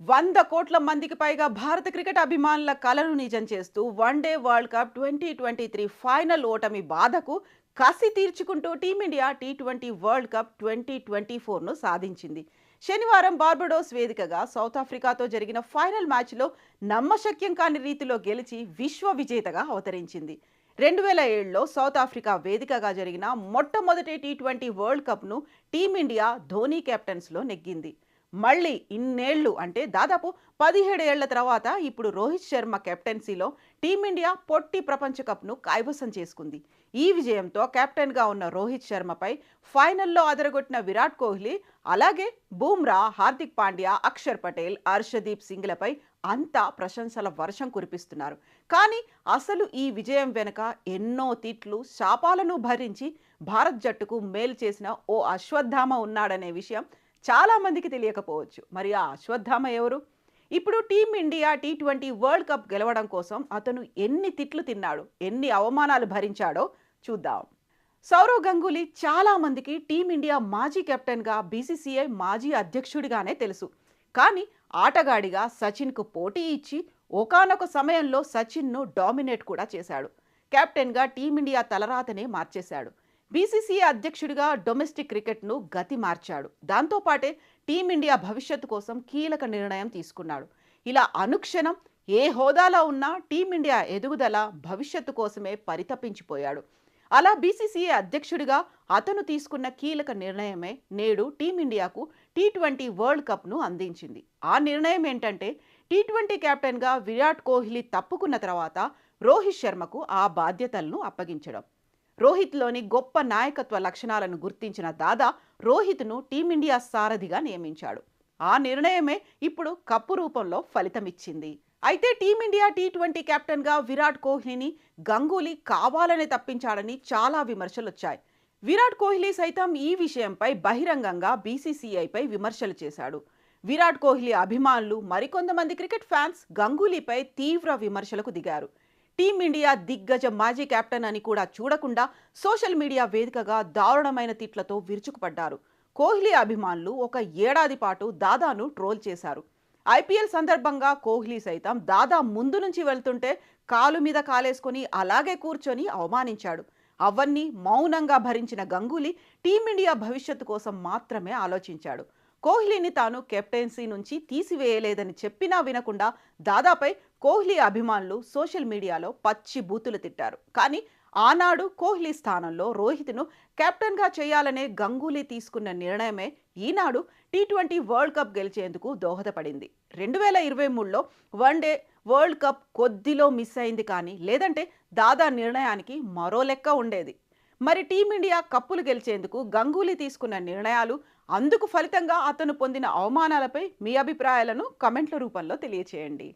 100 కోట్ల మందికి పైగా భారత క్రికెట్ అభిమానుల కలను నిజం చేస్తూ వన్డే వరల్డ్ కప్ 2023 ఫైనల్ ఓటమి బాధకు కసి తీర్చుకుంటూ టీమిండియా టీ20 వరల్డ్ కప్ 2024ను సాధించింది. శనివారం బార్బడోస్ వేదికగా సౌత్ ఆఫ్రికాతో జరిగిన ఫైనల్ మ్యాచ్లో నమ్మశక్యం కాని రీతిలో గెలిచి విశ్వ విజేతగా అవతరించింది. 2007లో సౌత్ ఆఫ్రికా వేదికగా జరిగిన మొట్టమొదటి టీ20 వరల్డ్ కప్ను టీమిండియా ధోనీ కెప్టెన్స్లో నెగ్గింది. మళ్ళీ ఇన్నేళ్లు అంటే దాదాపు 17 ఏళ్ల తర్వాత ఇప్పుడు రోహిత్ శర్మ కెప్టెన్సీలో టీమిండియా పొట్టి ప్రపంచ కప్ను కైవసం చేసుకుంది. ఈ విజయంతో కెప్టెన్గా ఉన్న రోహిత్ శర్మపై ఫైనల్లో అదరగొట్టిన విరాట్ కోహ్లీ, అలాగే బూమ్రా, హార్దిక్ పాండ్యా, అక్షర్ పటేల్, హర్షదీప్ సింగ్లపై అంతా ప్రశంసల వర్షం కురిపిస్తున్నారు. కానీ అసలు ఈ విజయం వెనుక ఎన్నో తిట్లు, శాపాలను భరించి భారత్ జట్టుకు మేలు చేసిన ఓ అశ్వత్థామ ఉన్నాడనే విషయం చాలా మందికి తెలియకపోవచ్చు. మరి ఆ అశ్వత్థామ ఎవరు? ఇప్పుడు టీమిండియా టీ20 వరల్డ్ కప్ గెలవడం కోసం అతను ఎన్ని తిట్లు తిన్నాడు, ఎన్ని అవమానాలు భరించాడో చూద్దాం. సౌరవ్ గంగూలీ చాలా మందికి టీమిండియా మాజీ కెప్టెన్గా, బీసీసీఐ మాజీ అధ్యక్షుడిగానే తెలుసు. కానీ ఆటగాడిగా సచిన్కు పోటీ ఇచ్చి ఒకానొక సమయంలో సచిన్ను డామినేట్ కూడా చేశాడు. కెప్టెన్గా టీమిండియా తలరాతనే మార్చేశాడు. బీసీసీఐ అధ్యక్షుడిగా డొమెస్టిక్ క్రికెట్ను గతి మార్చాడు. దాంతోపాటే టీమిండియా భవిష్యత్తు కోసం కీలక నిర్ణయం తీసుకున్నాడు. ఇలా అనుక్షణం ఏ హోదాలో ఉన్నా టీమిండియా ఎదుగుదల, భవిష్యత్తు కోసమే పరితపించిపోయాడు. అలా బీసీసీఐ అధ్యక్షుడిగా అతను తీసుకున్న కీలక నిర్ణయమే నేడు టీమిండియాకు టీ20 వరల్డ్ కప్ను అందించింది. ఆ నిర్ణయం ఏంటంటే టీ20 కెప్టెన్గా విరాట్ కోహ్లీ తప్పుకున్న తర్వాత రోహిత్ శర్మకు ఆ బాధ్యతలను అప్పగించడం. రోహిత్లోని గొప్ప నాయకత్వ లక్షణాలను గుర్తించిన దాదా రోహిత్ను టీమిండియా సారథిగా నియమించాడు. ఆ నిర్ణయమే ఇప్పుడు కప్పు రూపంలో ఫలితమిచ్చింది. అయితే టీమిండియా టీ20 కెప్టెన్గా విరాట్ కోహ్లీని గంగూలీ కావాలనే తప్పించాడని చాలా విమర్శలు వచ్చాయి. విరాట్ కోహ్లీ సైతం ఈ విషయంపై బహిరంగంగా బీసీసీఐపై విమర్శలు చేశాడు. విరాట్ కోహ్లీ అభిమానులు, మరికొంతమంది క్రికెట్ ఫ్యాన్స్ గంగూలీపై తీవ్ర విమర్శలకు దిగారు. టీమిండియా దిగ్గజ మాజీ కెప్టెన్ అని కూడా చూడకుండా సోషల్ మీడియా వేదికగా దారుణమైన తిట్లతో విరుచుకుపడ్డారు. కోహ్లీ అభిమానులు ఒక ఏడాది పాటు దాదాను ట్రోల్ చేశారు. ఐపీఎల్ సందర్భంగా కోహ్లీ సైతం దాదా ముందు నుంచి వెళ్తుంటే కాలు మీద కాలేసుకొని అలాగే కూర్చొని అవమానించాడు. అవన్నీ మౌనంగా భరించిన గంగూలీ టీమిండియా భవిష్యత్తు కోసం మాత్రమే ఆలోచించాడు. కోహ్లీని తాను కెప్టెన్సీ నుంచి తీసివేయలేదని చెప్పినా వినకుండా దాదాపై కోహ్లీ అభిమానులు సోషల్ మీడియాలో పచ్చి బూతులు తిట్టారు. కానీ ఆనాడు కోహ్లీ స్థానంలో రోహిత్ను కెప్టెన్గా చేయాలనే గంగూలీ తీసుకున్న నిర్ణయమే ఈనాడు టీ20 వరల్డ్ కప్ గెలిచేందుకు దోహదపడింది. 2023లో వన్డే వరల్డ్ కప్ కొద్దిలో మిస్ అయింది, కానీ లేదంటే దాదా నిర్ణయానికి మరో లెక్క ఉండేది. మరి టీమిండియా కప్పులు గెలిచేందుకు గంగూలీ తీసుకున్న నిర్ణయాలు, అందుకు ఫలితంగా అతను పొందిన అవమానాలపై మీ అభిప్రాయాలను కమెంట్ల రూపంలో తెలియచేయండి.